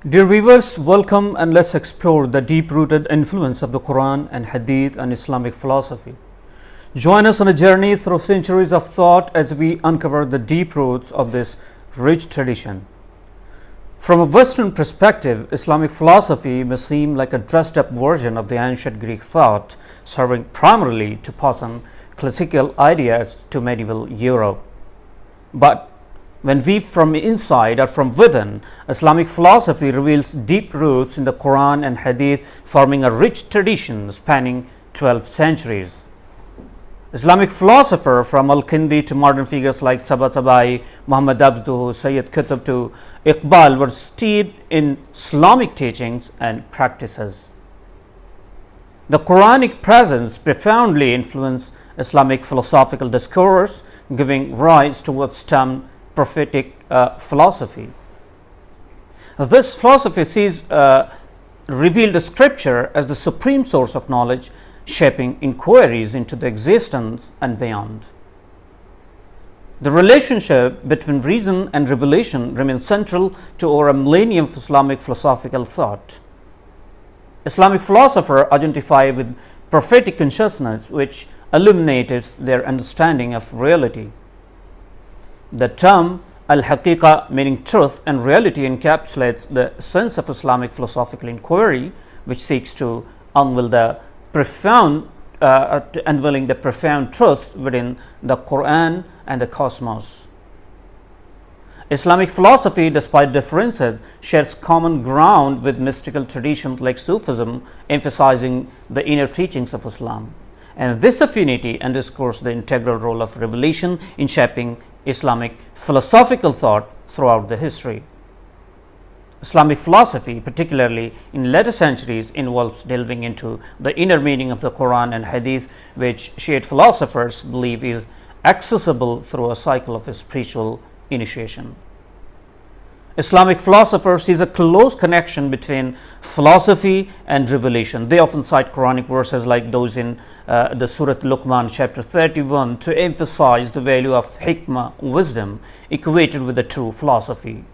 Dear viewers, welcome and let's explore the deep-rooted influence of the Qur'an and Hadith on Islamic philosophy. Join us on a journey through centuries of thought as we uncover the deep roots of this rich tradition. From a Western perspective, Islamic philosophy may seem like a dressed-up version of the ancient Greek thought, serving primarily to pass on classical ideas to medieval Europe. But when viewed from inside or from within, Islamic philosophy reveals deep roots in the Quran and Hadith, forming a rich tradition spanning 12 centuries. Islamic philosophers from al-Kindi to modern figures like Tabatabai, Muhammad Abduh, Sayyid Qutb to Iqbal were steeped in Islamic teachings and practices. The Quranic presence profoundly influenced Islamic philosophical discourse, giving rise to what's termed prophetic philosophy. This philosophy sees revealed scripture as the supreme source of knowledge, shaping inquiries into the existence and beyond. The relationship between reason and revelation remains central to over a millennium of Islamic philosophical thought. Islamic philosophers identify with prophetic consciousness, which illuminated their understanding of reality. The term al-Haqiqa, meaning truth and reality, encapsulates the sense of Islamic philosophical inquiry, which seeks to unveil the profound truth within the Quran and the cosmos. Islamic philosophy, despite differences, shares common ground with mystical traditions like Sufism, emphasizing the inner teachings of Islam. And this affinity underscores the integral role of revelation in shaping Islamic philosophical thought throughout the history. Islamic philosophy, particularly in later centuries, involves delving into the inner meaning of the Quran and Hadith, which Shiite philosophers believe is accessible through a cycle of spiritual initiation. Islamic philosophers sees a close connection between philosophy and revelation. They often cite Quranic verses like those in the Surah Luqman chapter 31 to emphasize the value of hikmah, wisdom, equated with the true philosophy.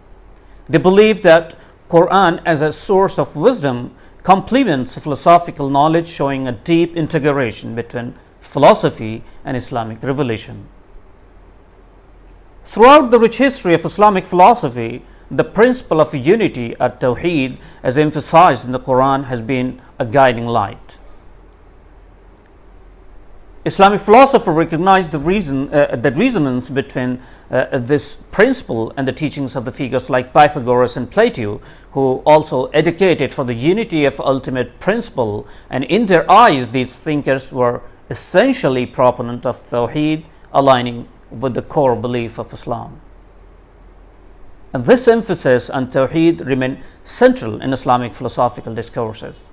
They believe that Quran as a source of wisdom complements philosophical knowledge, showing a deep integration between philosophy and Islamic revelation. Throughout the rich history of Islamic philosophy, the principle of unity at Tawheed, as emphasized in the Quran, has been a guiding light. Islamic philosophers recognize the resonance between this principle and the teachings of the figures like Pythagoras and Plato, who also advocated for the unity of ultimate principle, and in their eyes these thinkers were essentially proponents of Tawheed, aligning with the core belief of Islam. And this emphasis on Tawheed remained central in Islamic philosophical discourses.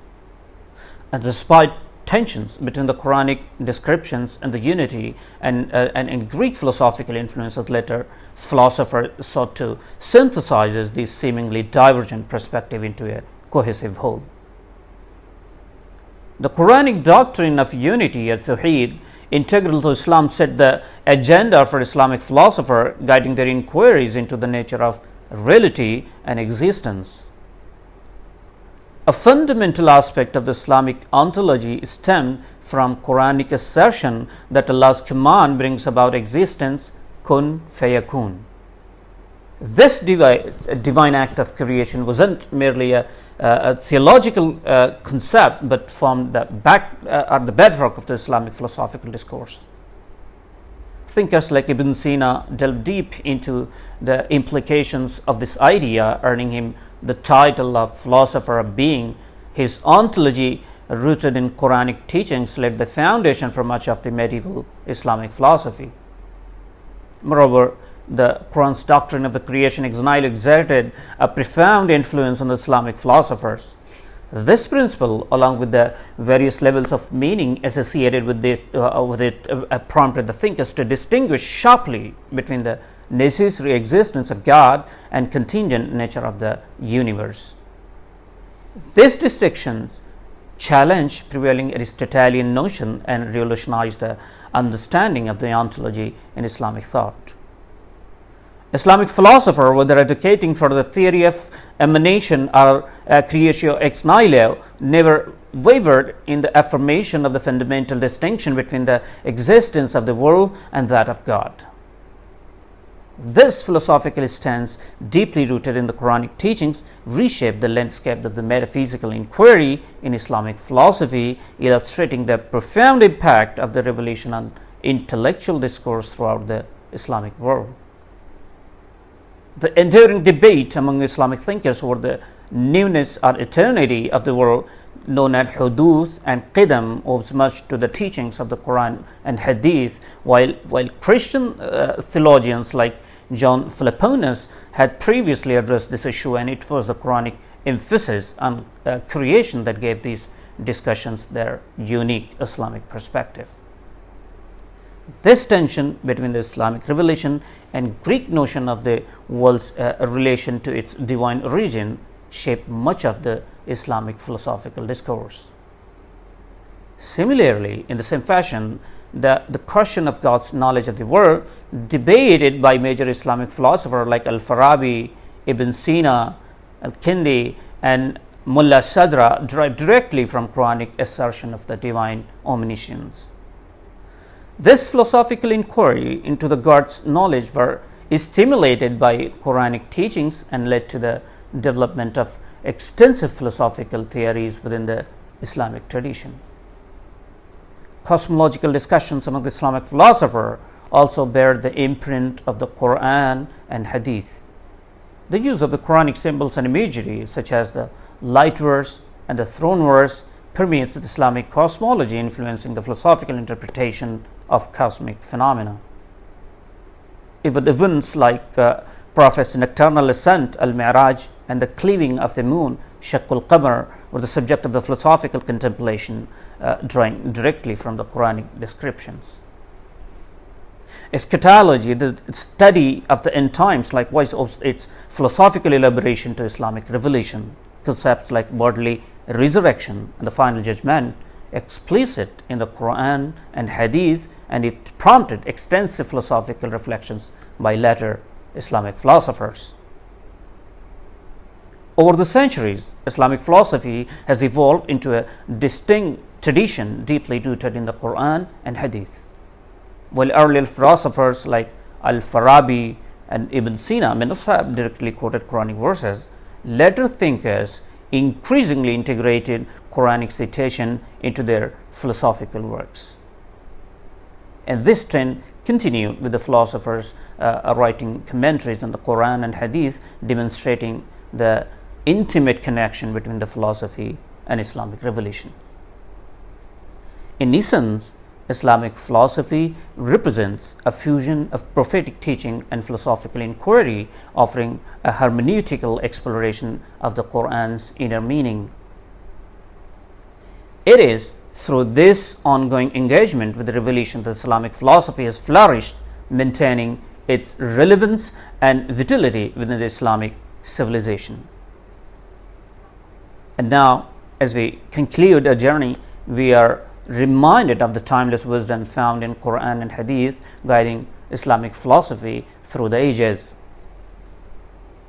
And despite tensions between the Quranic descriptions and the unity and Greek philosophical influences, later philosophers sought to synthesize these seemingly divergent perspectives into a cohesive whole. The Quranic doctrine of unity at Tawheed, integral to Islam, set the agenda for Islamic philosophers, guiding their inquiries into the nature of reality and existence. A fundamental aspect of the Islamic ontology stemmed from Quranic assertion that Allah's command brings about existence, kun fayakun. This divine act of creation wasn't merely a theological concept, but formed the bedrock of the Islamic philosophical discourse. Thinkers like Ibn Sina delved deep into the implications of this idea, earning him the title of philosopher of being. His ontology, rooted in Quranic teachings, laid the foundation for much of the medieval Islamic philosophy. Moreover, the Quran's doctrine of the creation exerted a profound influence on the Islamic philosophers. This principle, along with the various levels of meaning associated with it, prompted the thinkers to distinguish sharply between the necessary existence of God and contingent nature of the universe. These distinctions challenged prevailing Aristotelian notion and revolutionized the understanding of the ontology in Islamic thought. Islamic philosophers, whether advocating for the theory of emanation or creatio ex nihilo, never wavered in the affirmation of the fundamental distinction between the existence of the world and that of God. This philosophical stance, deeply rooted in the Quranic teachings, reshaped the landscape of the metaphysical inquiry in Islamic philosophy, illustrating the profound impact of the revelation on intellectual discourse throughout the Islamic world. The enduring debate among Islamic thinkers over the newness or eternity of the world, known as Huduth and Qidam, owes much to the teachings of the Quran and Hadith, while Christian theologians like John Philoponus had previously addressed this issue, and it was the Quranic emphasis on creation that gave these discussions their unique Islamic perspective. This tension between the Islamic revelation and Greek notion of the world's relation to its divine origin shaped much of the Islamic philosophical discourse. Similarly, in the same fashion, the question of God's knowledge of the world, debated by major Islamic philosophers like al-Farabi, Ibn Sina, al-Kindi, and Mullah Sadra, derived directly from Quranic assertion of the divine omniscience. This philosophical inquiry into the God's knowledge is stimulated by Quranic teachings and led to the development of extensive philosophical theories within the Islamic tradition. Cosmological discussions among Islamic philosophers also bear the imprint of the Qur'an and Hadith. The use of the Quranic symbols and imagery, such as the light verse and the throne verse, permeates the Islamic cosmology, influencing the philosophical interpretation of cosmic phenomena. Even events like Prophet's nocturnal ascent, al-Mi'raj, and the cleaving of the moon, Shaqqul Qamar, were the subject of the philosophical contemplation, drawing directly from the Quranic descriptions. Eschatology, the study of the end times, likewise owes its philosophical elaboration to Islamic revelation. Concepts like bodily resurrection and the final judgment, explicit in the Quran and Hadith, and it prompted extensive philosophical reflections by later Islamic philosophers. Over the centuries, Islamic philosophy has evolved into a distinct tradition deeply rooted in the Quran and Hadith. While earlier philosophers like al-Farabi and Ibn Sina may not have directly quoted Quranic verses, later thinkers increasingly integrated Quranic citation into their philosophical works. And this trend continued with the philosophers writing commentaries on the Quran and Hadith, demonstrating the intimate connection between the philosophy and Islamic revelations. In essence, Islamic philosophy represents a fusion of prophetic teaching and philosophical inquiry, offering a hermeneutical exploration of the Quran's inner meaning. It is through this ongoing engagement with the revelation that Islamic philosophy has flourished, maintaining its relevance and vitality within the Islamic civilization. And now, as we conclude our journey, we are reminded of the timeless wisdom found in Quran and Hadith, guiding Islamic philosophy through the ages.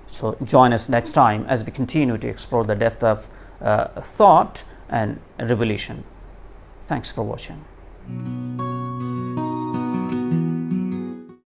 So join us next time as we continue to explore the depth of thought and revelation. Thanks for watching.